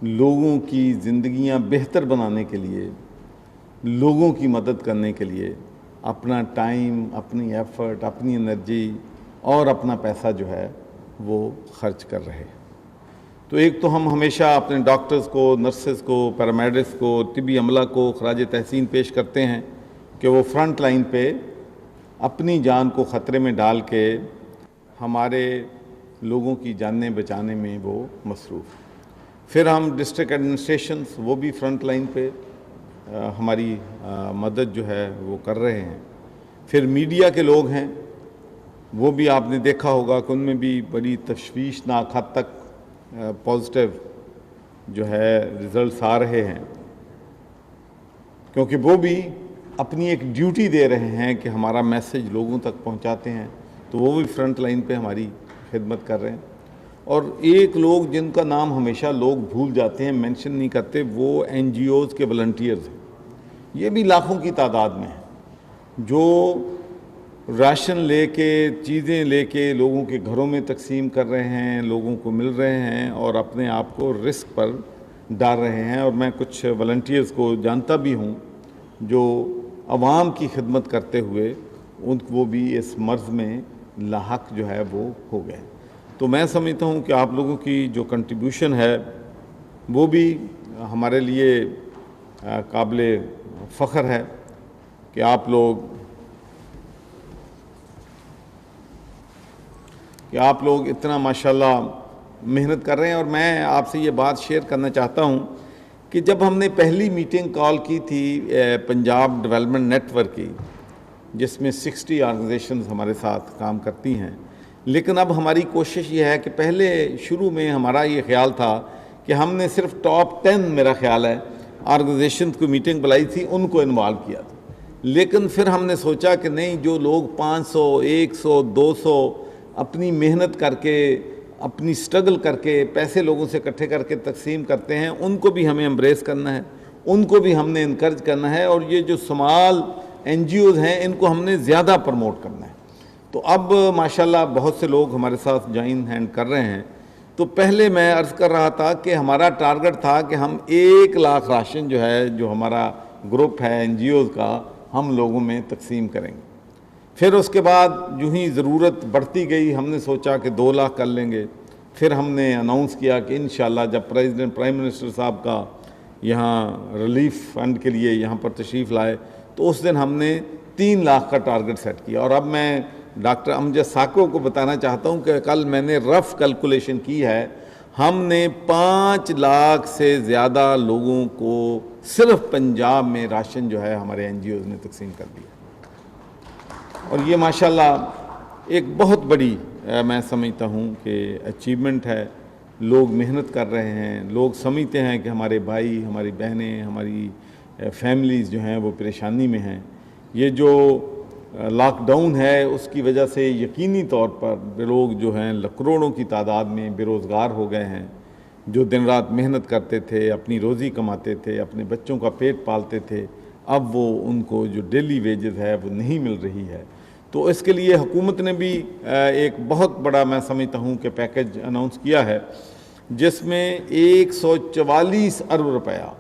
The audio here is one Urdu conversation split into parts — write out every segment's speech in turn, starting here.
لوگوں کی زندگیاں بہتر بنانے کے لیے، لوگوں کی مدد کرنے کے لیے اپنا ٹائم، اپنی ایفرٹ، اپنی انرجی اور اپنا پیسہ جو ہے وہ خرچ کر رہے ہیں۔ تو ایک تو ہم ہمیشہ اپنے ڈاکٹرز کو، نرسز کو، پیرامیڈکس کو، طبی عملہ کو خراج تحسین پیش کرتے ہیں کہ وہ فرنٹ لائن پہ اپنی جان کو خطرے میں ڈال کے ہمارے لوگوں کی جانیں بچانے میں وہ مصروف ہیں۔ پھر ہم ڈسٹرکٹ ایڈمنسٹریشنز، وہ بھی فرنٹ لائن پہ ہماری مدد جو ہے وہ کر رہے ہیں۔ پھر میڈیا کے لوگ ہیں، وہ بھی آپ نے دیکھا ہوگا کہ ان میں بھی بڑی تشویشناک حد تک پازیٹیو جو ہے رزلٹس آ رہے ہیں، کیونکہ وہ بھی اپنی ایک ڈیوٹی دے رہے ہیں کہ ہمارا میسج لوگوں تک پہنچاتے ہیں، تو وہ بھی فرنٹ لائن پہ ہماری خدمت کر رہے ہیں۔ اور ایک لوگ جن کا نام ہمیشہ لوگ بھول جاتے ہیں، مینشن نہیں کرتے، وہ این جی اوز کے والنٹیئرز ہیں۔ یہ بھی لاکھوں کی تعداد میں ہیں جو راشن لے کے، چیزیں لے کے لوگوں کے گھروں میں تقسیم کر رہے ہیں، لوگوں کو مل رہے ہیں اور اپنے آپ کو رسک پر ڈال رہے ہیں۔ اور میں کچھ والنٹیئرز کو جانتا بھی ہوں جو عوام کی خدمت کرتے ہوئے وہ بھی اس مرض میں لاحق جو ہے وہ ہو گئے۔ تو میں سمجھتا ہوں کہ آپ لوگوں کی جو کنٹریبیوشن ہے وہ بھی ہمارے لیے قابل فخر ہے کہ آپ لوگ اتنا ماشاءاللہ محنت کر رہے ہیں۔ اور میں آپ سے یہ بات شیئر کرنا چاہتا ہوں کہ جب ہم نے پہلی میٹنگ کال کی تھی پنجاب ڈیولپمنٹ نیٹ ورک کی، جس میں 60 آرگنائزیشنز ہمارے ساتھ کام کرتی ہیں، لیکن اب ہماری کوشش یہ ہے کہ پہلے شروع میں ہمارا یہ خیال تھا کہ ہم نے صرف ٹاپ 10 میرا خیال ہے آرگنائزیشنز کو میٹنگ بلائی تھی، ان کو انوالو کیا تھا۔ لیکن پھر ہم نے سوچا کہ نہیں، جو لوگ 500، 100، 200 اپنی محنت کر کے، اپنی سٹرگل کر کے، پیسے لوگوں سے اکٹھے کر کے تقسیم کرتے ہیں، ان کو بھی ہمیں امبریس کرنا ہے، ان کو بھی ہم نے انکرج کرنا ہے، اور یہ جو اسمال این جی اوز ہیں ان کو ہم نے زیادہ پروموٹ کرنا ہے۔ تو اب ماشاءاللہ بہت سے لوگ ہمارے ساتھ جوائن ہینڈ کر رہے ہیں۔ تو پہلے میں عرض کر رہا تھا کہ ہمارا ٹارگٹ تھا کہ ہم 1 لاکھ راشن جو ہے، جو ہمارا گروپ ہے این جی اوز کا، ہم لوگوں میں تقسیم کریں گے۔ پھر اس کے بعد جو ہی ضرورت بڑھتی گئی، ہم نے سوچا کہ 2 لاکھ کر لیں گے۔ پھر ہم نے اناؤنس کیا کہ انشاءاللہ جب پرائم منسٹر صاحب کا یہاں ریلیف فنڈ کے لیے یہاں پر تشریف لائے، تو اس دن ہم نے 3 لاکھ کا ٹارگٹ سیٹ کیا۔ اور اب میں ڈاکٹر امجد ساکو کو بتانا چاہتا ہوں کہ کل میں نے رف کیلکولیشن کی ہے، ہم نے 5 لاکھ سے زیادہ لوگوں کو صرف پنجاب میں راشن جو ہے ہمارے این جی اوز نے تقسیم کر دیا۔ اور یہ ماشاءاللہ ایک بہت بڑی میں سمجھتا ہوں کہ اچیومنٹ ہے۔ لوگ محنت کر رہے ہیں، لوگ سمجھتے ہیں کہ ہمارے بھائی، ہماری بہنیں، ہماری فیملیز جو ہیں وہ پریشانی میں ہیں۔ یہ جو لاک ڈاؤن ہے اس کی وجہ سے یقینی طور پر لوگ جو ہیں کروڑوں کی تعداد میں بے روزگار ہو گئے ہیں، جو دن رات محنت کرتے تھے، اپنی روزی کماتے تھے، اپنے بچوں کا پیٹ پالتے تھے، اب وہ ان کو جو ڈیلی ویجز ہے وہ نہیں مل رہی ہے۔ تو اس کے لیے حکومت نے بھی ایک بہت بڑا میں سمجھتا ہوں کہ پیکج اناؤنس کیا ہے، جس میں 144 ارب روپیہ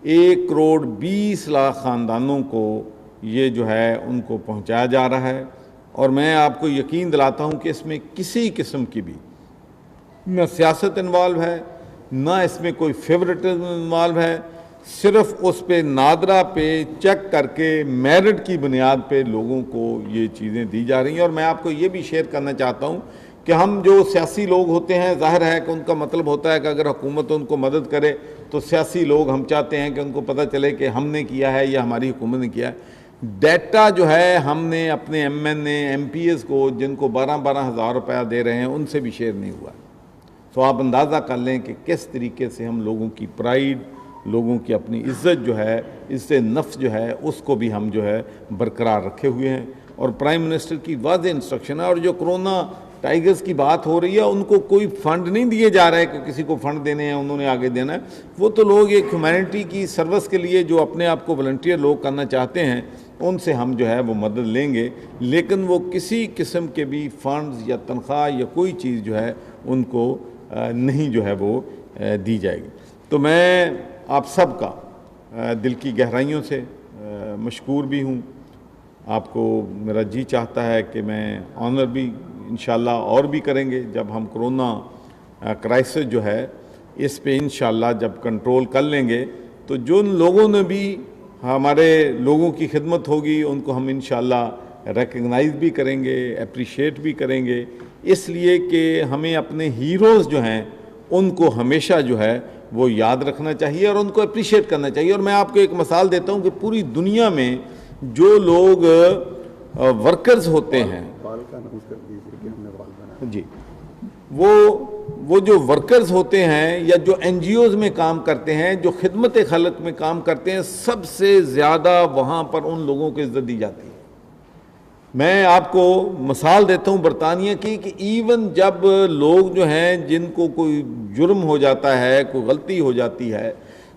1 کروڑ 20 لاکھ خاندانوں کو یہ جو ہے ان کو پہنچایا جا رہا ہے۔ اور میں آپ کو یقین دلاتا ہوں کہ اس میں کسی قسم کی بھی نہ سیاست انوالو ہے، نہ اس میں کوئی فیورٹزم انوالو ہے، صرف اس پہ نادرا پہ چیک کر کے میرٹ کی بنیاد پہ لوگوں کو یہ چیزیں دی جا رہی ہیں۔ اور میں آپ کو یہ بھی شیئر کرنا چاہتا ہوں کہ ہم جو سیاسی لوگ ہوتے ہیں، ظاہر ہے کہ ان کا مطلب ہوتا ہے کہ اگر حکومت ان کو مدد کرے تو سیاسی لوگ ہم چاہتے ہیں کہ ان کو پتہ چلے کہ ہم نے کیا ہے یا ہماری حکومت نے کیا ہے۔ ڈیٹا جو ہے ہم نے اپنے ایم این اے، ایم پی ایز کو جن کو 12 ہزار روپیہ دے رہے ہیں ان سے بھی شیئر نہیں ہوا۔ تو آپ اندازہ کر لیں کہ کس طریقے سے ہم لوگوں کی پرائیڈ، لوگوں کی اپنی عزت جو ہے، عزت نفس جو ہے، اس کو بھی ہم جو ہے برقرار رکھے ہوئے ہیں۔ اور پرائم منسٹر کی واضح انسٹرکشن ہے۔ اور جو کرونا ٹائیگرز کی بات ہو رہی ہے، ان کو کوئی فنڈ نہیں دیے جا رہے کہ کسی کو فنڈ دینے ہیں انہوں نے آگے دینا ہے۔ وہ تو لوگ ایک ہیومینٹی کی سروس کے لیے جو اپنے آپ کو والنٹیئر لوگ کرنا چاہتے ہیں، ان سے ہم جو ہے وہ مدد لیں گے، لیکن وہ کسی قسم کے بھی فنڈز یا تنخواہ یا کوئی چیز جو ہے ان کو نہیں جو ہے وہ دی جائے گی۔ تو میں آپ سب کا دل کی گہرائیوں سے مشکور بھی ہوں. آپ کو میرا جی چاہتا ہے کہ میں آنر بھی انشاءاللہ اور بھی کریں گے جب ہم کرونا کرائسس جو ہے اس پہ انشاءاللہ جب کنٹرول کر لیں گے تو جن لوگوں نے بھی ہمارے لوگوں کی خدمت ہوگی ان کو ہم انشاءاللہ ریکگنائز بھی کریں گے, اپریشیٹ بھی کریں گے, اس لیے کہ ہمیں اپنے ہیروز جو ہیں ان کو ہمیشہ جو ہے وہ یاد رکھنا چاہیے اور ان کو اپریشیٹ کرنا چاہیے. اور میں آپ کو ایک مثال دیتا ہوں کہ پوری دنیا میں جو لوگ ورکرز ہوتے ہیں جی وہ جو ورکرز ہوتے ہیں یا جو این جی اوز میں کام کرتے ہیں, جو خدمت خلق میں کام کرتے ہیں, سب سے زیادہ وہاں پر ان لوگوں کو عزت دی جاتی ہے. میں آپ کو مثال دیتا ہوں برطانیہ کی کہ ایون جب لوگ جو ہیں جن کو کوئی جرم ہو جاتا ہے, کوئی غلطی ہو جاتی ہے,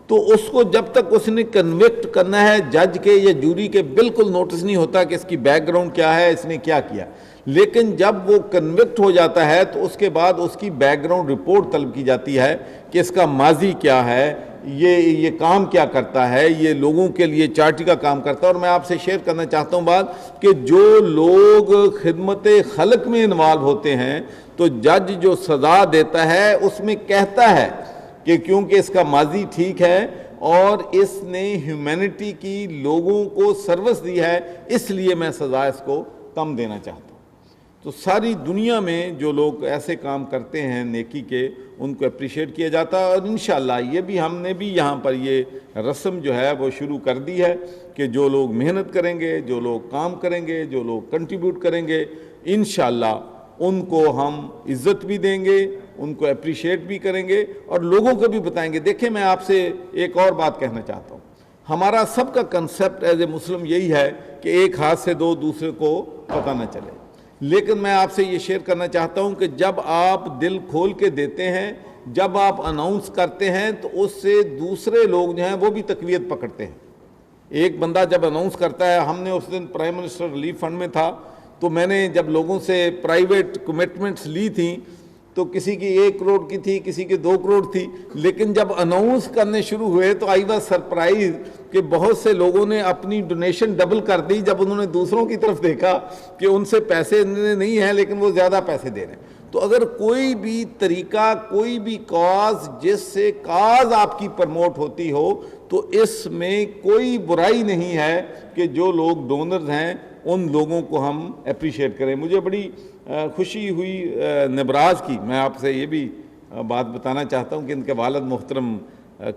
تو اس کو جب تک اس نے کنوکٹ کرنا ہے جج کے یا جوری کے بالکل نوٹس نہیں ہوتا کہ اس کی بیک گراؤنڈ کیا ہے, اس نے کیا کیا. لیکن جب وہ کنوکٹ ہو جاتا ہے تو اس کے بعد اس کی بیک گراؤنڈ رپورٹ طلب کی جاتی ہے کہ اس کا ماضی کیا ہے, یہ کام کیا کرتا ہے, یہ لوگوں کے لیے چارٹی کا کام کرتا ہے. اور میں آپ سے شیئر کرنا چاہتا ہوں بات کہ جو لوگ خدمت خلق میں انوالو ہوتے ہیں تو جج جو سزا دیتا ہے اس میں کہتا ہے کہ کیونکہ اس کا ماضی ٹھیک ہے اور اس نے ہیومینٹی کی لوگوں کو سروس دی ہے, اس لیے میں سزا اس کو کم دینا چاہتا ہوں. تو ساری دنیا میں جو لوگ ایسے کام کرتے ہیں نیکی کے, ان کو اپریشیٹ کیا جاتا ہے. اور انشاءاللہ یہ بھی ہم نے بھی یہاں پر یہ رسم جو ہے وہ شروع کر دی ہے کہ جو لوگ محنت کریں گے, جو لوگ کام کریں گے, جو لوگ کنٹریبیوٹ کریں گے, انشاءاللہ ان کو ہم عزت بھی دیں گے, ان کو اپریشیٹ بھی کریں گے اور لوگوں کو بھی بتائیں گے. دیکھیں میں آپ سے ایک اور بات کہنا چاہتا ہوں. ہمارا سب کا کنسپٹ ایز اے مسلم یہی ہے کہ ایک ہاتھ سے دو دوسرے کو پتہ نہ چلے. لیکن میں آپ سے یہ شیئر کرنا چاہتا ہوں کہ جب آپ دل کھول کے دیتے ہیں, جب آپ اناؤنس کرتے ہیں تو اس سے دوسرے لوگ جو ہیں وہ بھی تقویت پکڑتے ہیں. ایک بندہ جب اناؤنس کرتا ہے, ہم نے اس دن پرائم منسٹر ریلیف فنڈ میں تھا تو میں نے جب لوگوں سے پرائیویٹ کمٹمنٹس لی تھیں تو کسی کی 1 کروڑ کی تھی, کسی کی 2 کروڑ تھی, لیکن جب اناؤنس کرنے شروع ہوئے تو آئی واز سرپرائز کہ بہت سے لوگوں نے اپنی ڈونیشن ڈبل کر دی جب انہوں نے دوسروں کی طرف دیکھا کہ ان سے پیسے نہیں ہیں لیکن وہ زیادہ پیسے دے رہے ہیں. تو اگر کوئی بھی طریقہ, کوئی بھی کاز جس سے کاز آپ کی پرموٹ ہوتی ہو تو اس میں کوئی برائی نہیں ہے کہ جو لوگ ڈونرز ہیں ان لوگوں کو ہم اپریشیٹ کریں. مجھے بڑی خوشی ہوئی نبراز کی, میں آپ سے یہ بھی بات بتانا چاہتا ہوں کہ ان کے والد محترم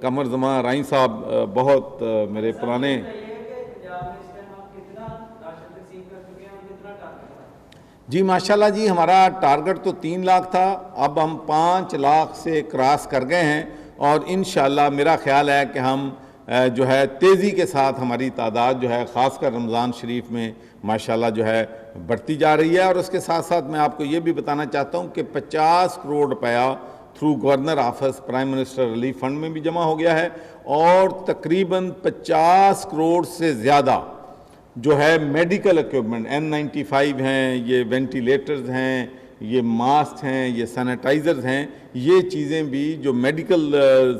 قمر زمان رائیں صاحب بہت میرے پرانے. جی ماشاءاللہ جی, ہمارا ٹارگٹ تو 3 لاکھ تھا, اب ہم 5 لاکھ سے کراس کر گئے ہیں اور انشاءاللہ میرا خیال ہے کہ ہم جو ہے تیزی کے ساتھ ہماری تعداد جو ہے خاص کر رمضان شریف میں ماشاءاللہ جو ہے بڑھتی جا رہی ہے. اور اس کے ساتھ ساتھ میں آپ کو یہ بھی بتانا چاہتا ہوں کہ 50 کروڑ روپیہ through governor office prime minister relief fund میں بھی جمع ہو گیا ہے اور تقریباً 50 کروڑ سے زیادہ جو ہے میڈیکل ایکوپمنٹ N95 ہیں, یہ وینٹیلیٹرز ہیں, یہ ماسک ہیں, یہ سینیٹائزرز ہیں, یہ چیزیں بھی جو میڈیکل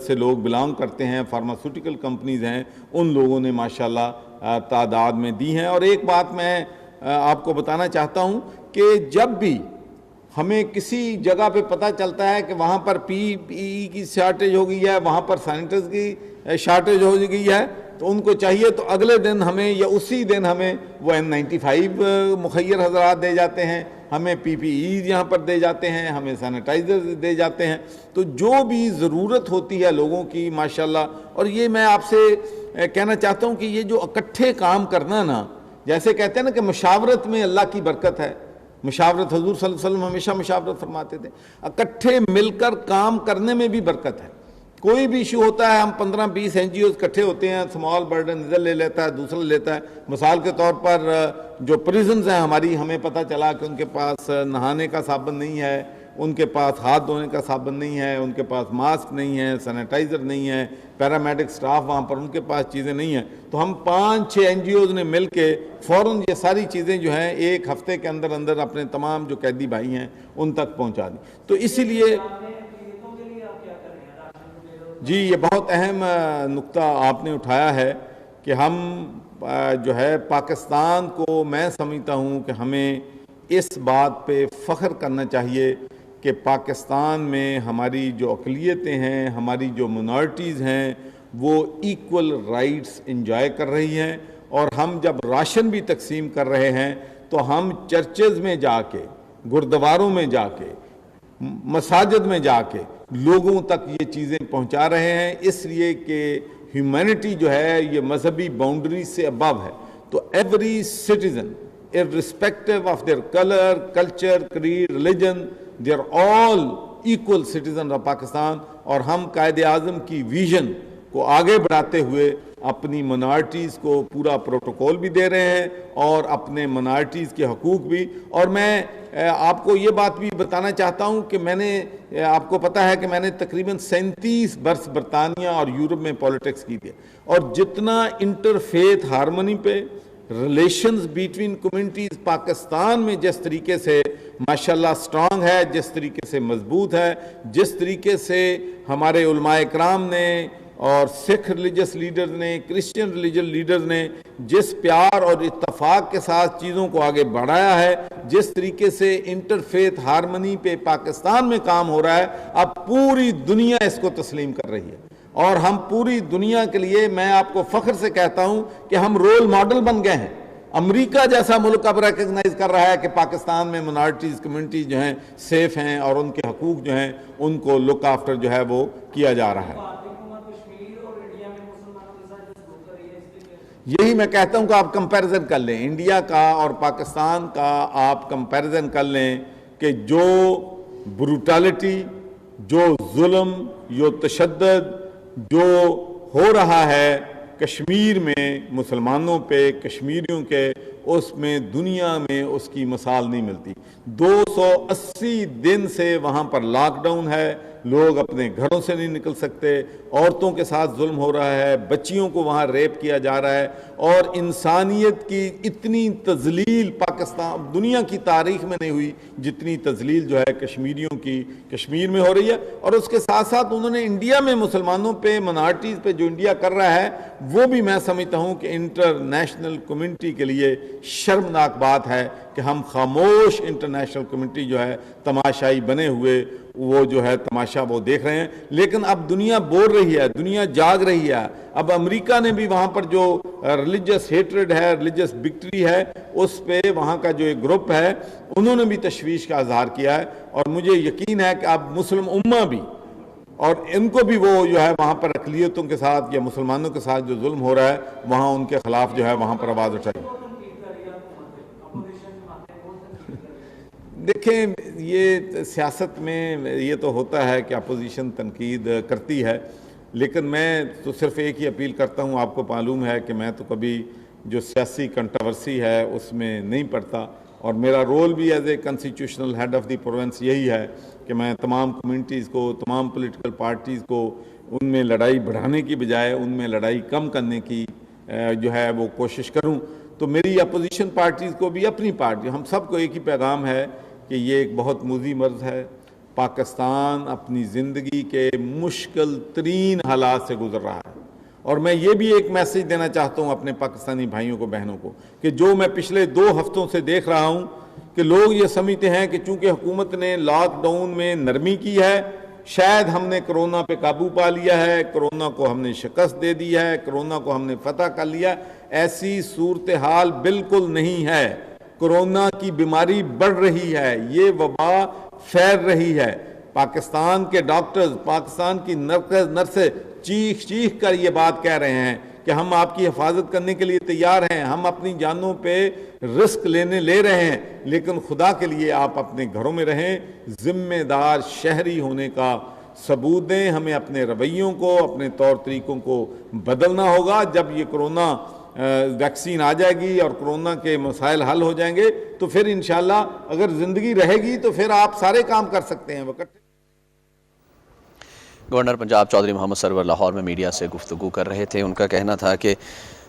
سے لوگ بلانگ کرتے ہیں, فارماسیوٹیکل کمپنیز ہیں, ان لوگوں نے ماشاءاللہ تعداد میں دی ہیں. اور ایک بات میں آپ کو بتانا چاہتا ہوں کہ جب بھی ہمیں کسی جگہ پہ پتہ چلتا ہے کہ وہاں پر PPE کی شارٹیج ہو گئی ہے, وہاں پر سینیٹائزر کی شارٹیج ہو گئی ہے, تو ان کو چاہیے تو اگلے دن ہمیں یا اسی دن ہمیں وہ N95 مخیر حضرات دے جاتے ہیں, ہمیں PPE یہاں پر دے جاتے ہیں, ہمیں سینیٹائزر دے جاتے ہیں. تو جو بھی ضرورت ہوتی ہے لوگوں کی ماشاءاللہ. اور یہ میں آپ سے کہنا چاہتا ہوں کہ یہ جو اکٹھے کام کرنا نا, جیسے کہتے ہیں نا کہ مشاورت میں اللہ کی برکت ہے, مشاورت حضور صلی اللہ علیہ وسلم ہمیشہ مشاورت فرماتے تھے, اکٹھے مل کر کام کرنے میں بھی برکت ہے. کوئی بھی ایشو ہوتا ہے, ہم 15-20 NGOs اکٹھے ہوتے ہیں, سمال برڈن ادھر لے لیتا ہے, دوسرا لیتا ہے. مثال کے طور پر جو پریزنز ہیں ہماری, ہمیں پتہ چلا کہ ان کے پاس نہانے کا صابن نہیں ہے, ان کے پاس ہاتھ دھونے کا صابن نہیں ہے, ان کے پاس ماسک نہیں ہے, سینیٹائزر نہیں ہے, پیرامیڈک سٹاف وہاں پر ان کے پاس چیزیں نہیں ہیں. تو ہم 5-6 NGOs نے مل کے فوراً یہ ساری چیزیں جو ہیں 1 ہفتے کے اندر اندر اپنے تمام جو قیدی بھائی ہیں ان تک پہنچا دیں. تو اسی لیے جی یہ بہت اہم نقطہ آپ نے اٹھایا ہے کہ ہم جو ہے پاکستان کو میں سمجھتا ہوں کہ ہمیں اس بات پہ فخر کرنا چاہیے کہ پاکستان میں ہماری جو اقلیتیں ہیں، ہماری جو منارٹیز ہیں، وہ ایکول رائٹس انجوائے کر رہی ہیں، اور ہم جب راشن بھی تقسیم کر رہے ہیں تو ہم چرچز میں جا کے، گردواروں میں جا کے، مساجد میں جا کے لوگوں تک یہ چیزیں پہنچا رہے ہیں، اس لیے کہ ہیومینٹی جو ہے یہ مذہبی باؤنڈری سے ابو ہے. تو every citizen irrespective of their color, culture, creed, religion, they are all equal citizens of Pakistan. اور ہم قائد اعظم کی ویژن کو آگے بڑھاتے ہوئے اپنی منارٹیز کو پورا پروٹوکول بھی دے رہے ہیں اور اپنے منارٹیز کے حقوق بھی. اور میں آپ کو یہ بات بھی بتانا چاہتا ہوں کہ میں نے آپ کو پتہ ہے کہ میں نے تقریباً 37 برس برطانیہ اور یورپ میں پولیٹکس کی تھی، اور جتنا انٹرفیتھ ہارمونی پہ، ریلیشنز بیٹوین کمیونٹیز پاکستان میں جس طریقے سے ماشاءاللہ سٹرانگ ہے، جس طریقے سے مضبوط ہے، جس طریقے سے ہمارے علماء اکرام نے اور سکھ ریلیجس لیڈرز نے، کرسچن ریلیجن لیڈرز نے جس پیار اور اتفاق کے ساتھ چیزوں کو آگے بڑھایا ہے، جس طریقے سے انٹرفیتھ ہارمنی پہ پاکستان میں کام ہو رہا ہے، اب پوری دنیا اس کو تسلیم کر رہی ہے. اور ہم پوری دنیا کے لیے میں آپ کو فخر سے کہتا ہوں کہ ہم رول ماڈل بن گئے ہیں. امریکہ جیسا ملک اب ریکگنائز کر رہا ہے کہ پاکستان میں منارٹیز کمیونٹیز جو ہیں سیف ہیں اور ان کے حقوق جو ہیں ان کو لک آفٹر جو ہے وہ کیا جا رہا ہے. یہی میں کہتا ہوں کہ آپ کمپیریزن کر لیں انڈیا کا اور پاکستان کا، آپ کمپیریزن کر لیں کہ جو بروٹالٹی، جو ظلم، جو تشدد جو ہو رہا ہے کشمیر میں مسلمانوں پہ، کشمیریوں کے، اس میں دنیا میں اس کی مثال نہیں ملتی. 280 دن سے وہاں پر لاک ڈاؤن ہے، لوگ اپنے گھروں سے نہیں نکل سکتے، عورتوں کے ساتھ ظلم ہو رہا ہے، بچیوں کو وہاں ریپ کیا جا رہا ہے، اور انسانیت کی اتنی تذلیل پاکستان دنیا کی تاریخ میں نہیں ہوئی جتنی تذلیل جو ہے کشمیریوں کی کشمیر میں ہو رہی ہے. اور اس کے ساتھ ساتھ انہوں نے انڈیا میں مسلمانوں پہ، منارٹیز پہ جو انڈیا کر رہا ہے وہ بھی میں سمجھتا ہوں کہ انٹرنیشنل کمیونٹی کے لیے شرمناک بات ہے کہ ہم خاموش انٹرنیشنل کمیونٹی جو ہے تماشائی بنے ہوئے وہ جو ہے تماشا وہ دیکھ رہے ہیں. لیکن اب دنیا بول رہی ہے، دنیا جاگ رہی ہے. اب امریکہ نے بھی وہاں پر جو ریلیجس ہیٹرڈ ہے، ریلیجس بگٹری ہے، اس پہ وہاں کا جو ایک گروپ ہے انہوں نے بھی تشویش کا اظہار کیا ہے. اور مجھے یقین ہے کہ اب مسلم امہ بھی اور ان کو بھی وہ جو ہے وہاں پر اقلیتوں کے ساتھ یا مسلمانوں کے ساتھ جو ظلم ہو رہا ہے وہاں ان کے خلاف جو ہے وہاں پر آواز اٹھائے. دیکھیں یہ سیاست میں یہ تو ہوتا ہے کہ اپوزیشن تنقید کرتی ہے، لیکن میں تو صرف ایک ہی اپیل کرتا ہوں. آپ کو معلوم ہے کہ میں تو کبھی جو سیاسی کنٹروورسی ہے اس میں نہیں پڑتا، اور میرا رول بھی as a constitutional head of the province یہی ہے کہ میں تمام کمیونٹیز کو، تمام پولیٹیکل پارٹیز کو ان میں لڑائی بڑھانے کی بجائے ان میں لڑائی کم کرنے کی جو ہے وہ کوشش کروں. تو میری اپوزیشن پارٹیز کو بھی، اپنی پارٹی، ہم سب کو ایک ہی پیغام ہے کہ یہ ایک بہت موذی مرض ہے. پاکستان اپنی زندگی کے مشکل ترین حالات سے گزر رہا ہے، اور میں یہ بھی ایک میسیج دینا چاہتا ہوں اپنے پاکستانی بھائیوں کو، بہنوں کو، کہ جو میں پچھلے 2 ہفتوں سے دیکھ رہا ہوں کہ لوگ یہ سمجھتے ہیں کہ چونکہ حکومت نے لاک ڈاؤن میں نرمی کی ہے، شاید ہم نے کرونا پہ قابو پا لیا ہے، کرونا کو ہم نے شکست دے دی ہے، کرونا کو ہم نے فتح کر لیا. ایسی صورتحال بالکل نہیں ہے. کرونا کی بیماری بڑھ رہی ہے، یہ وبا پھیل رہی ہے. پاکستان کے ڈاکٹرز، پاکستان کی نرسیں چیخ کر یہ بات کہہ رہے ہیں کہ ہم آپ کی حفاظت کرنے کے لیے تیار ہیں، ہم اپنی جانوں پہ رسک لے رہے ہیں، لیکن خدا کے لیے آپ اپنے گھروں میں رہیں. ذمہ دار شہری ہونے کا ثبوت دیں. ہمیں اپنے رویوں کو، اپنے طور طریقوں کو بدلنا ہوگا. جب یہ کرونا ویکسین آ جائے گی اور کرونا کے مسائل حل ہو جائیں گے تو پھر انشاءاللہ اگر زندگی رہے گی تو پھر آپ سارے کام کر سکتے ہیں. گورنر پنجاب چودھری محمد سرور لاہور میں میڈیا سے گفتگو کر رہے تھے. ان کا کہنا تھا کہ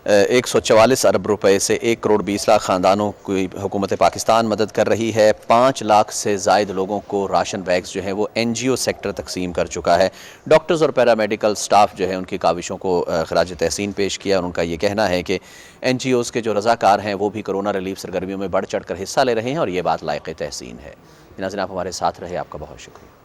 144 ارب روپے سے 1 کروڑ 20 لاکھ خاندانوں کی حکومت پاکستان مدد کر رہی ہے. 5 لاکھ سے زائد لوگوں کو راشن بیگز جو ہیں وہ NGO سیکٹر تقسیم کر چکا ہے. ڈاکٹرز اور پیرامیڈیکل سٹاف جو ہے ان کی کاوشوں کو خراج تحسین پیش کیا اور ان کا یہ کہنا ہے کہ NGOs کے جو رضاکار ہیں وہ بھی کرونا ریلیف سرگرمیوں میں بڑھ چڑھ کر حصہ لے رہے ہیں اور یہ بات لائق تحسین ہے. ناظرین آپ ہمارے ساتھ رہے، آپ کا بہت شکریہ.